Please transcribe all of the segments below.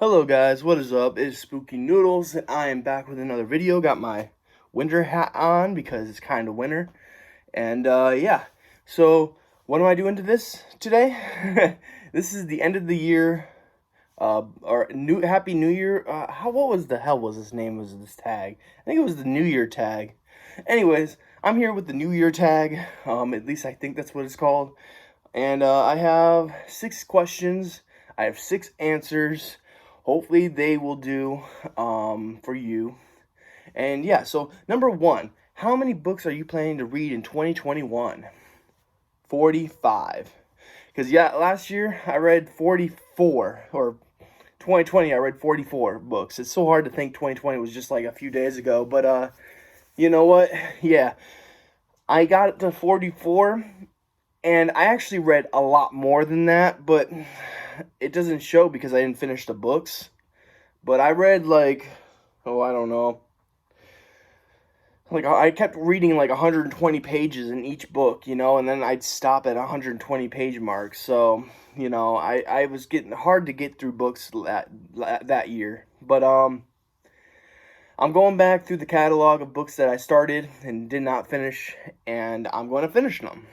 Hello guys, what is up? It's Spooky Noodles and I am back with another video. Got my winter hat on because it's kind of winter. And yeah, so what am I doing to this today? This is the end of the year, or Happy New Year. What was the hell was this name was this tag? I think it was the New Year tag. Anyways, I'm here with the New Year tag, at least I think that's what it's called. And I have 6 questions, I have 6 answers. Hopefully they will do for you. And yeah, so number 1, how many books are you planning to read in 2021? 45. Because yeah, last year I read 44, or 2020 I read 44 books. It's so hard to think 2020 was just like a few days ago, but you know what? Yeah, I got it to 44, and I actually read a lot more than that, but it doesn't show because I didn't finish the books. But I read like, I don't know. Like, I kept reading like 120 pages in each book, and then I'd stop at 120 page mark. So, I was getting hard to get through books that year. But I'm going back through the catalog of books that I started and did not finish, and I'm going to finish them.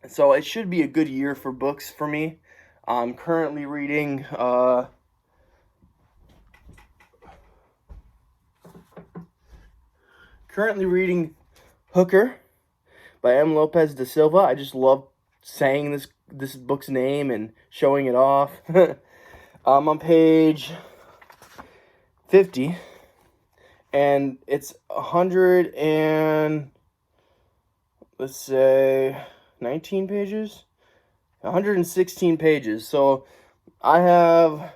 So it should be a good year for books for me. I'm currently reading Hooker by M. Lopez da Silva. I just love saying this book's name and showing it off. I'm on page 50, and it's 100 and, let's say, 19 pages? 116 pages. So I have,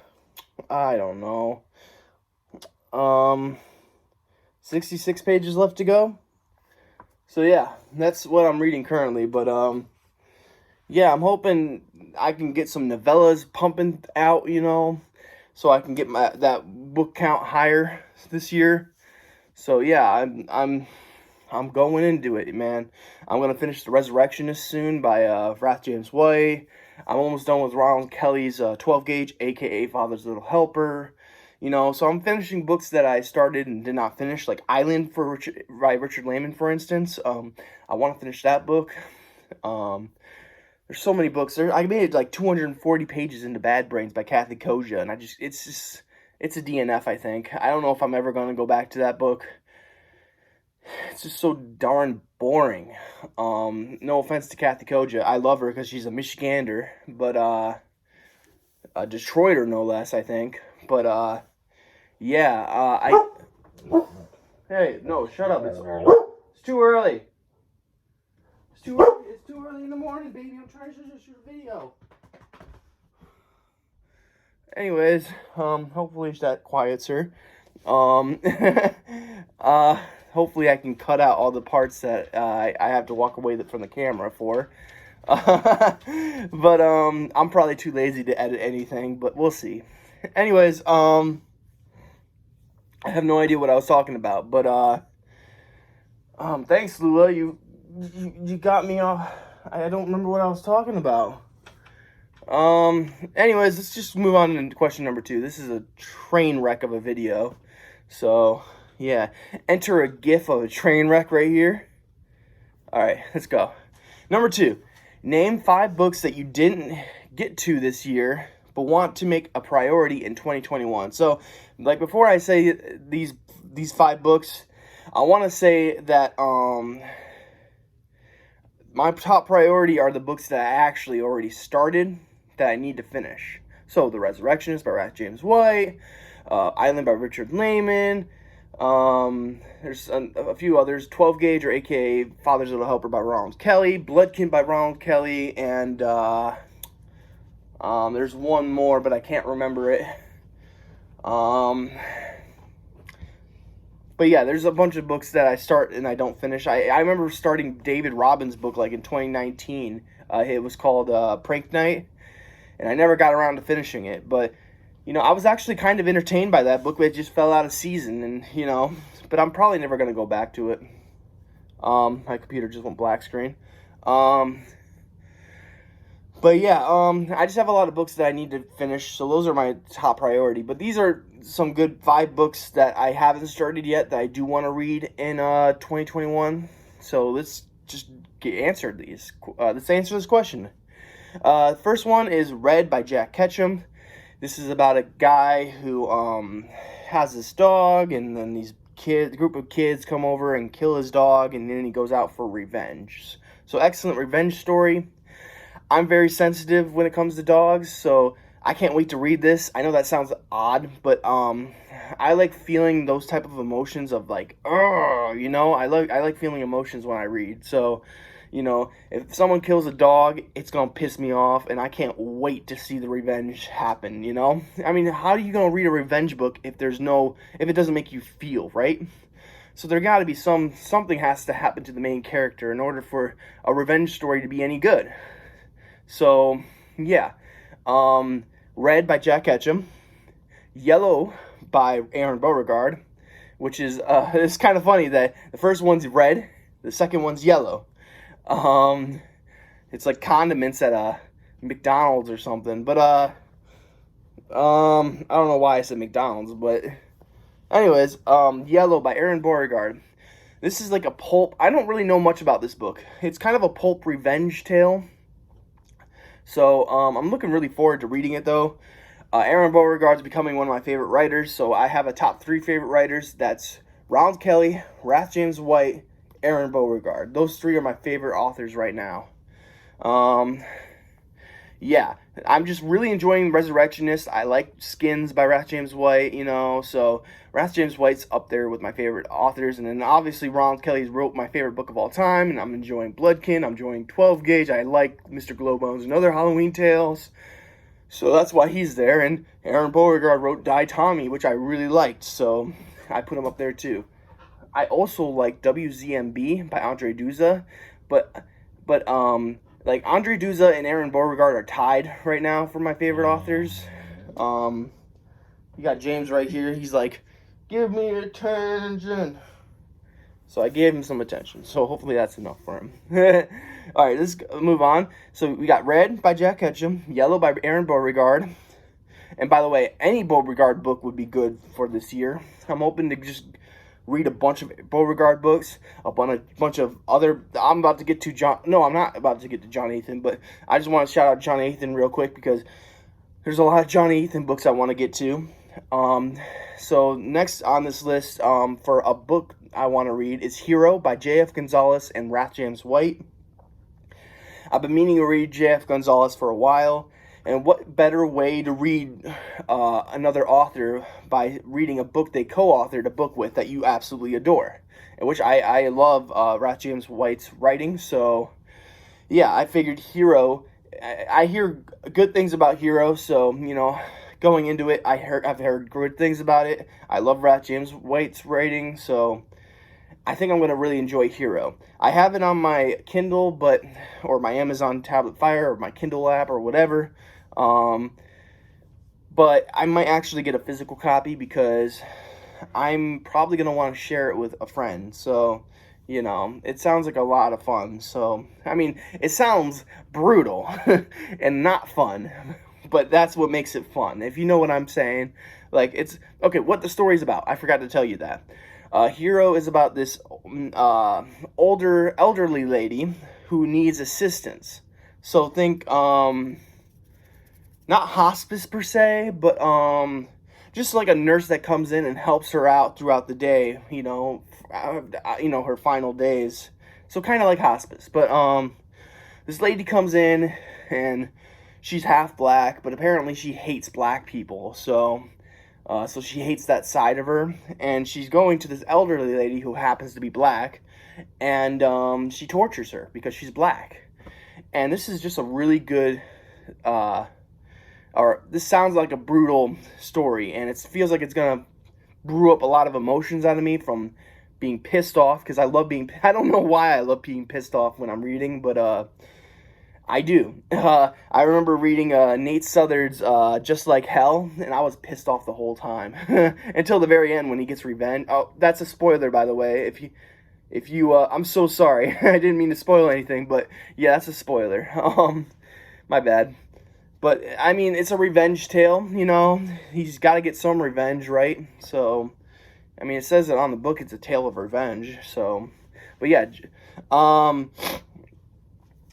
I don't know, 66 pages left to go. So yeah, that's what I'm reading currently. But yeah, I'm hoping I can get some novellas pumping out, so I can get that book count higher this year. So yeah, I'm going into it, man. I'm gonna finish The Resurrectionist soon by Wrath James White. I'm almost done with Ronald Kelly's 12 Gauge, aka Father's Little Helper. So I'm finishing books that I started and did not finish, like Island by Richard Lehman, for instance. I want to finish that book. There's so many books. I made it like 240 pages into Bad Brains by Kathy Koja, and it's a DNF, I think. I don't know if I'm ever going to go back to that book. It's just so darn boring. No offense to Kathy Koja. I love her because she's a Michigander, but a Detroiter no less, I think. But yeah, hey, no, shut up. It's too early. It's too early in the morning, baby. I'm trying to shoot a video. Anyways, hopefully that quiets her. Hopefully I can cut out all the parts that I have to walk away from the camera for. But I'm probably too lazy to edit anything, but we'll see. Anyways, I have no idea what I was talking about, but thanks, Lula. You got me off. I don't remember what I was talking about. Anyways, let's just move on to question number 2. This is a train wreck of a video. So, yeah. Enter a gif of a train wreck right here. Alright, let's go. Number 2. Name 5 books that you didn't get to this year, but want to make a priority in 2021. So, like, before I say these 5 books, I want to say that my top priority are the books that I actually already started that I need to finish. So, The Resurrectionist by Wrath James White, Island by Richard Lehman, there's a few others, 12 Gauge, or aka Father's Little Helper by Ronald Kelly, Bloodkin by Ronald Kelly, and there's one more, but I can't remember it. But yeah, there's a bunch of books that I start and I don't finish. I remember starting David Robbins' book like in 2019. It was called Prank Night, and I never got around to finishing it. But, I was actually kind of entertained by that book, but it just fell out of season, and, but I'm probably never going to go back to it. My computer just went black screen. But yeah, I just have a lot of books that I need to finish, so those are my top priority. But these are some good 5 books that I haven't started yet that I do want to read in 2021. So let's just answer these. Let's answer this question. First one is Red by Jack Ketchum. This is about a guy who has this dog, and then these group of kids come over and kill his dog, and then he goes out for revenge. So excellent revenge story. I'm very sensitive when it comes to dogs, so I can't wait to read this. I know that sounds odd, but I like feeling those type of emotions of like, you know, I like feeling emotions when I read. So, you know, if someone kills a dog, it's gonna piss me off, and I can't wait to see the revenge happen. You know, I mean, how are you gonna read a revenge book if it doesn't make you feel, right? So there got to be something has to happen to the main character in order for a revenge story to be any good. So yeah, Red by Jack Ketchum, Yellow by Aaron Beauregard, which is it's kind of funny that the first one's red, the second one's yellow. It's like condiments at a McDonald's or something. But I don't know why I said McDonald's, but anyways, Yellow by Aaron Beauregard. This is like a pulp. I don't really know much about this book. It's kind of a pulp revenge tale. So I'm looking really forward to reading it though. Aaron Beauregard's becoming one of my favorite writers, so I have a top 3 favorite writers. That's Ronald Kelly, Wrath James White, Aaron Beauregard. Those 3 are my favorite authors right now. Yeah, I'm just really enjoying Resurrectionist. I like Skins by Wrath James White, you know, so Wrath James White's up there with my favorite authors. And then obviously Ronald Kelly's wrote my favorite book of all time, and I'm enjoying Bloodkin, I'm enjoying 12 Gauge, I like Mr. Glowbones and other Halloween tales. So that's why he's there. And Aaron Beauregard wrote Die Tommy, which I really liked, so I put him up there too. I also like WZMB by Andre Duza, but like Andre Duza and Aaron Beauregard are tied right now for my favorite authors. You got James right here. He's like, give me attention. So I gave him some attention. So hopefully that's enough for him. All right, let's move on. So we got Red by Jack Ketchum, Yellow by Aaron Beauregard. And by the way, any Beauregard book would be good for this year. I'm hoping to just read a bunch of Beauregard books, a bunch of other. I'm about to get to John. No, I'm not about to get to John Ethan, but I just want to shout out John Ethan real quick because there's a lot of John Ethan books I want to get to. So next on this list, for a book I want to read is Hero by J.F. Gonzalez and Wrath James White. I've been meaning to read J.F. Gonzalez for a while. And what better way to read another author by reading a book they co-authored a book with that you absolutely adore, which I love Wrath James White's writing. So yeah, I figured Hero. I hear good things about Hero, so you know, going into it, I've heard good things about it. I love Wrath James White's writing, so I think I'm going to really enjoy Hero. I have it on my Kindle, or my Amazon Tablet Fire, or my Kindle app, or whatever. But I might actually get a physical copy because I'm probably going to want to share it with a friend. So, you know, it sounds like a lot of fun. So, I mean, it sounds brutal and not fun, but that's what makes it fun. If you know what I'm saying, like it's okay. What the story's about, I forgot to tell you that. Hero is about this elderly lady who needs assistance. So think not hospice per se, but just like a nurse that comes in and helps her out throughout the day, you know, her final days. So kind of like hospice. But this lady comes in and she's half black, but apparently she hates black people. So she hates that side of her, and she's going to this elderly lady who happens to be black, and she tortures her because she's black. And this is just a really good, this sounds like a brutal story, and it feels like it's gonna brew up a lot of emotions out of me from being pissed off, because I don't know why I love being pissed off when I'm reading, but I do. I remember reading Nate Southard's Just Like Hell, and I was pissed off the whole time until the very end when he gets revenge. Oh, that's a spoiler, by the way. I'm so sorry. I didn't mean to spoil anything, but yeah, that's a spoiler. My bad. But, I mean, it's a revenge tale, you know? He's got to get some revenge, right? So, I mean, it says it on the book, it's a tale of revenge, so... But, yeah,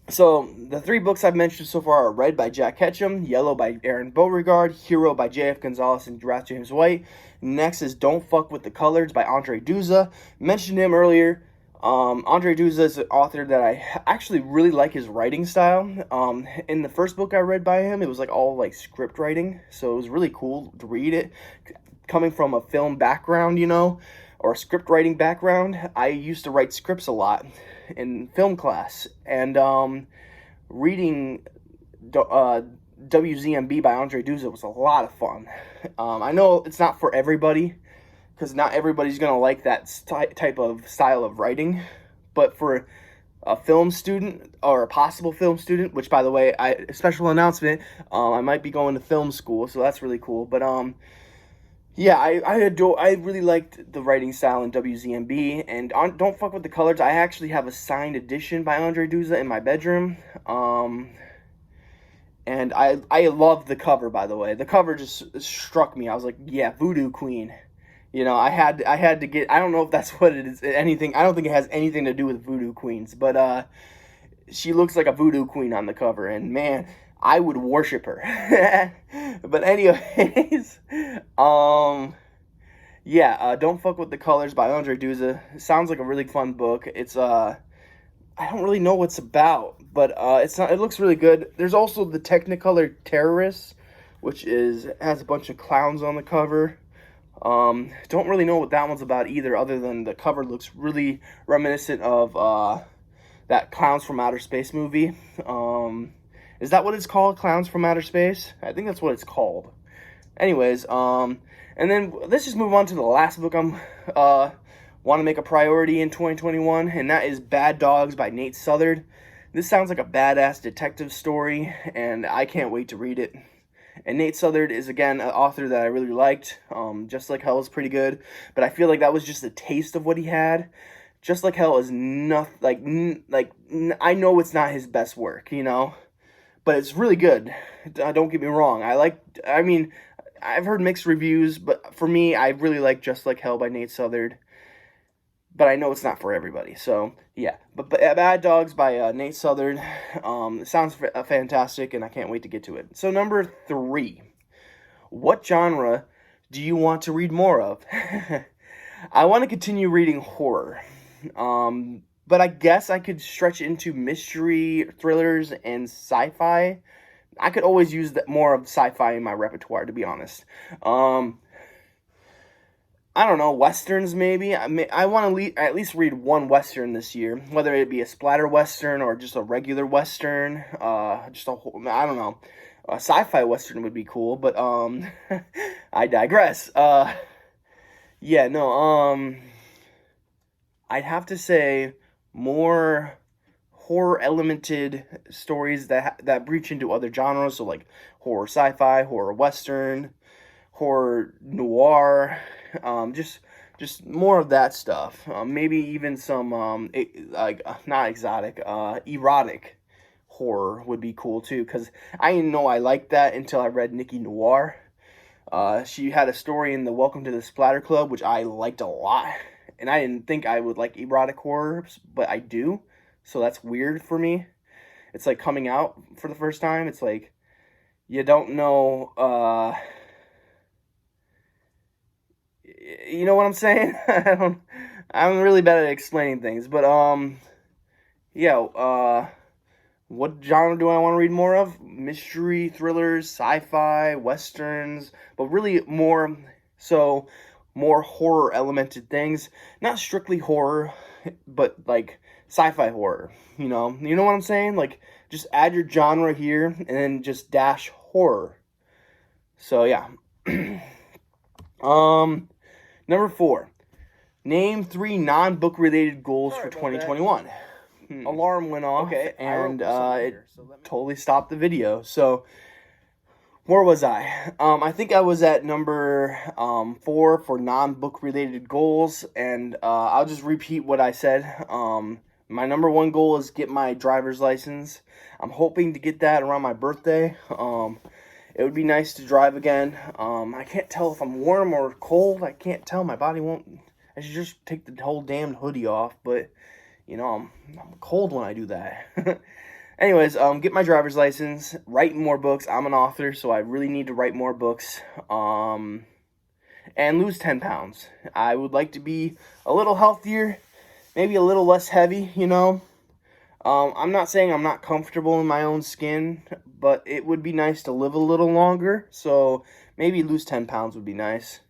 so, the 3 books I've mentioned so far are Red by Jack Ketchum, Yellow by Aaron Beauregard, Hero by J.F. Gonzalez and Wrath James White. Next is Don't Fuck With the Colors by Andre Duza. Mentioned him earlier. Andre Duza is an author that I actually really like his writing style. In the first book I read by him, it was like all like script writing, so it was really cool to read it. Coming from a film background, you know, or a script writing background, I used to write scripts a lot in film class, and reading WZMB by Andre Duza was a lot of fun. I know it's not for everybody, because not everybody's going to like that type of style of writing, but for a film student, or a possible film student, which, by the way, special announcement, I might be going to film school, so that's really cool, but yeah, I really liked the writing style in WZMB, and Don't Fuck With the Colors, I actually have a signed edition by Andre Duza in my bedroom, and I love the cover, by the way. The cover just struck me. I was like, yeah, Voodoo Queen. You know, I had to get, I don't know if that's what it is, anything, I don't think it has anything to do with Voodoo Queens, but she looks like a Voodoo Queen on the cover, and man, I would worship her. But anyways, yeah, Don't Fuck With the Colors by Andre Duza. It sounds like a really fun book. It's I don't really know what it's about, but it looks really good. There's also the Technicolor Terrorists, which has a bunch of clowns on the cover. Don't really know what that one's about either, other than the cover looks really reminiscent of that Clowns from Outer Space movie. Is that what it's called? Clowns from Outer Space? I think that's what it's called. Anyways, and then let's just move on to the last book I'm want to make a priority in 2021, and that is Bad Dogs by Nate Southard. This sounds like a badass detective story, and I can't wait to read it. And Nate Southard is, again, an author that I really liked. Just Like Hell is pretty good, but I feel like that was just a taste of what he had. Just Like Hell is nothing, I know it's not his best work, you know? But it's really good. Don't get me wrong. I mean, I've heard mixed reviews, but for me, I really like Just Like Hell by Nate Southard. But I know it's not for everybody, so yeah. But Bad Dogs by Nate Southard. It sounds fantastic, and I can't wait to get to it. So number 3. What genre do you want to read more of? I want to continue reading horror. But I guess I could stretch into mystery, thrillers, and sci-fi. I could always use more of sci-fi in my repertoire, to be honest. I don't know, westerns maybe. I want to at least read one western this year, whether it be a splatter western or just a regular western. I don't know. A sci-fi western would be cool, but I digress. Yeah, no. I'd have to say more horror elemented stories that breach into other genres, so like horror sci-fi, horror western, horror noir, just more of that stuff. Maybe even some not exotic, erotic horror would be cool too, because I didn't know I liked that until I read Nichi Noir. She had a story in the Welcome to the Splatter Club, which I liked a lot, and I didn't think I would like erotic horror, but I do, so that's weird for me. It's like coming out for the first time. It's like, you don't know, you know what I'm saying? I'm really bad at explaining things, but, yeah, what genre do I want to read more of? Mystery, thrillers, sci-fi, westerns, but really more horror elemented things. Not strictly horror, but like sci-fi horror, you know what I'm saying? Like, just add your genre here and then just dash horror. So yeah. Number 4. Name 3 non-book related goals for 2021. Alarm went off, okay, and it totally stopped the video. So where was I? I think I was at number 4 for non-book related goals, and I'll just repeat what I said. my number one goal is get my driver's license. I'm hoping to get that around my birthday. It would be nice to drive again. I can't tell if I'm warm or cold. I can't tell. My body won't. I should just take the whole damn hoodie off, but you know, I'm cold when I do that. Anyways, get my driver's license, write more books. I'm an author, so I really need to write more books. And lose 10 pounds. I would like to be a little healthier, maybe a little less heavy, you know. I'm not saying I'm not comfortable in my own skin, but it would be nice to live a little longer, so maybe lose 10 pounds would be nice.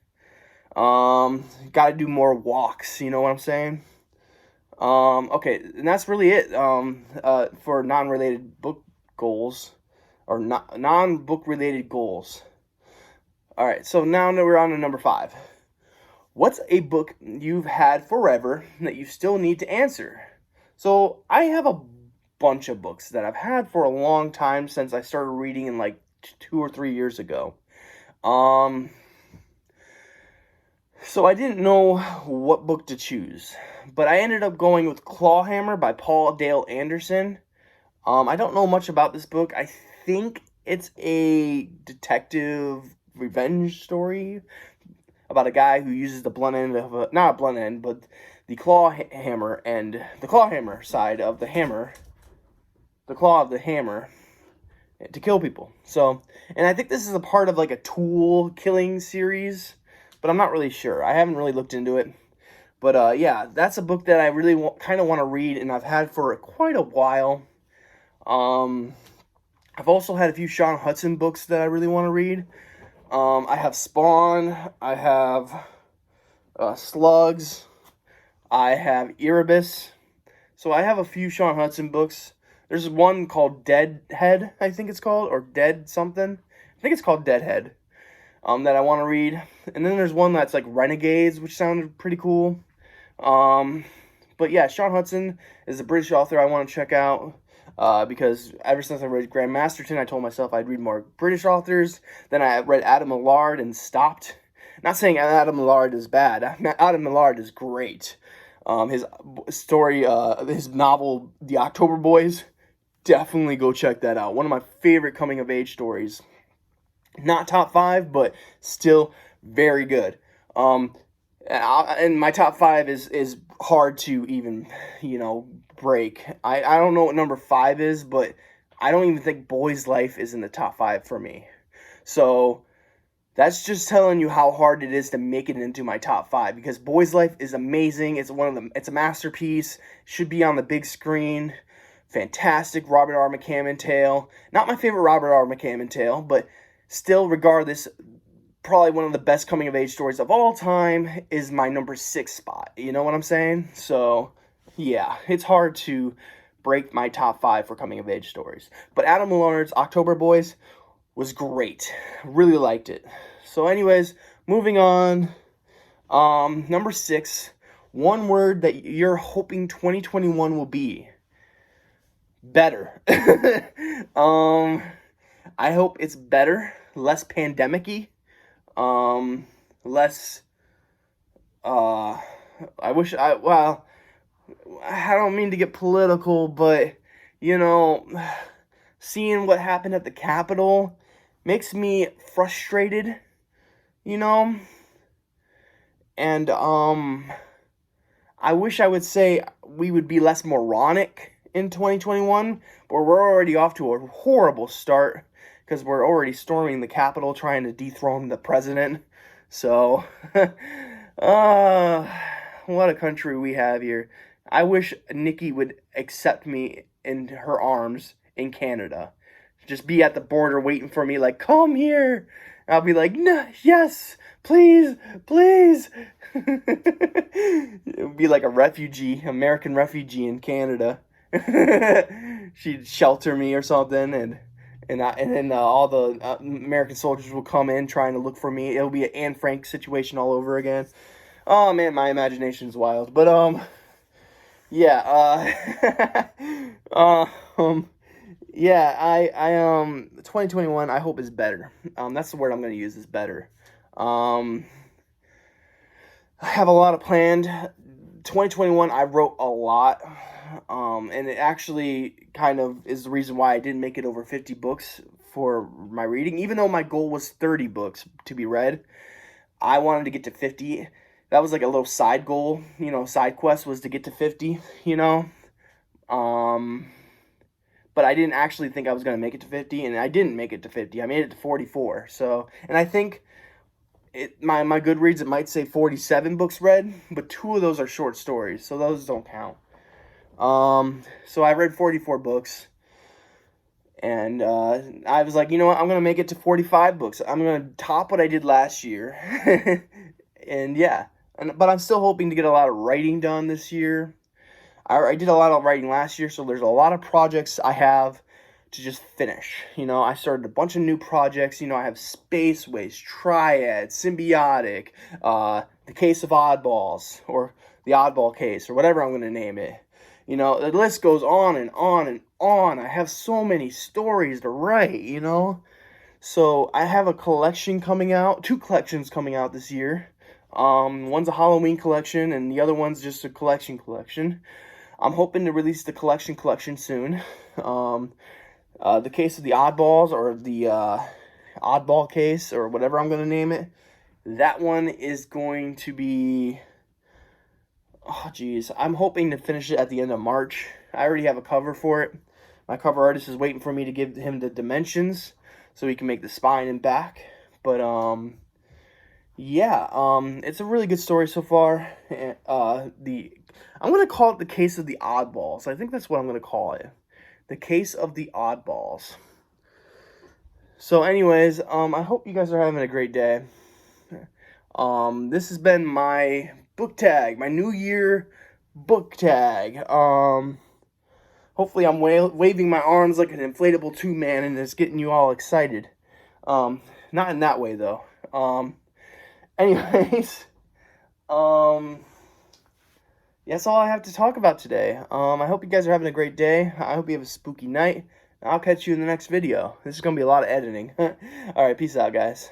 Gotta do more walks, you know what I'm saying? Okay, and that's really it, for non-related book goals, or non-book related goals. Alright, so now we're on to number 5. What's a book you've had forever that you still need to answer? So, I have a bunch of books that I've had for a long time since I started reading in like 2 or 3 years ago. So I didn't know what book to choose, but I ended up going with Clawhammer by Paul Dale Anderson. I don't know much about this book. I think it's a detective revenge story about a guy who uses the blunt end of a, not a blunt end, but the claw hammer and the claw hammer side of the hammer, the claw of the hammer, to kill people. So, and I think this is a part of like a tool killing series, but I'm not really sure. I haven't really looked into it. But yeah, that's a book that I really kind of want to read, and I've had for quite a while. I've also had a few Sean Hudson books that I really want to read. I have Spawn, I have Slugs, I have Erebus. So I have a few Sean Hudson books. There's one called Deadhead, I think it's called, or Dead something. I think it's called Deadhead, that I want to read. And then there's one that's like Renegades, which sounded pretty cool. But yeah, Sean Hudson is a British author I want to check out. Because ever since I read Graham Masterton, I told myself I'd read more British authors. Then I read Adam Millard and stopped. Not saying Adam Millard is bad. Adam Millard is great. His story, his novel, The October Boys, definitely go check that out. One of my favorite coming-of-age stories. Not top 5, but still very good. And my top 5 is hard to even, break. I don't know what number 5 is, but I don't even think Boy's Life is in the top 5 for me. So that's just telling you how hard it is to make it into my top 5, because Boy's Life is amazing. It's a masterpiece. Should be on the big screen. Fantastic Robert R. McCammon tale. Not my favorite Robert R. McCammon tale, but still, regardless, probably one of the best coming-of-age stories of all time is my number 6 spot. You know what I'm saying? So, yeah, it's hard to break my top 5 for coming-of-age stories. But Adam Millard's October Boys was great. Really liked it. So, anyways, moving on. Number 6, one word that you're hoping 2021 will be. Better. I hope it's better, less pandemic-y. Less, I don't mean to get political, but, seeing what happened at the Capitol makes me frustrated, and, I wish I would say we would be less moronic in 2021, but we're already off to a horrible start, because we're already storming the Capitol trying to dethrone the president. So, what a country we have here. I wish Nichi would accept me in her arms in Canada. Just be at the border waiting for me, like, come here. And I'll be like, no, yes, please, please. It would be like a refugee, American refugee in Canada. She'd shelter me or something, and then all the American soldiers will come in trying to look for me. It'll be an Anne Frank situation all over again. Oh man, my imagination's wild. But yeah, yeah, I 2021 I hope is better. That's the word I'm gonna use, is better. I have a lot of planned 2021, I wrote a lot, and it actually kind of is the reason why I didn't make it over 50 books for my reading. Even though my goal was 30 books to be read, I wanted to get to 50. That was like a little side goal, side quest was to get to 50, but I didn't actually think I was going to make it to 50, and I didn't make it to 50. I made it to 44. So, and I think my Goodreads, it might say 47 books read, but 2 of those are short stories, so those don't count. So I read 44 books, and I was like, you know what, I'm going to make it to 45 books. I'm going to top what I did last year. And yeah, but I'm still hoping to get a lot of writing done this year. I did a lot of writing last year, so there's a lot of projects I have to just finish. I started a bunch of new projects. I have Space Waste, Triad, Symbiotic, the Case of Oddballs, or the Oddball Case, or whatever I'm going to name it. The list goes on and on and on. I have so many stories to write, So I have a collection coming out, 2 collections coming out this year. One's a Halloween collection, and the other one's just a collection. I'm hoping to release the collection soon. The Case of the Oddballs, or the Oddball Case, or whatever I'm going to name it, that one is going to be, I'm hoping to finish it at the end of March. I already have a cover for it. My cover artist is waiting for me to give him the dimensions so he can make the spine and back. But, yeah, it's a really good story so far. I'm going to call it the Case of the Oddballs. I think that's what I'm going to call it. The Case of the Oddballs. So anyways, I hope you guys are having a great day. This has been my book tag, my New Year book tag. Hopefully I'm waving my arms like an inflatable 2-man and it's getting you all excited. Not in that way, though. Anyways, that's all I have to talk about today. I hope you guys are having a great day. I hope you have a spooky night. I'll catch you in the next video. This is going to be a lot of editing. Alright, peace out, guys.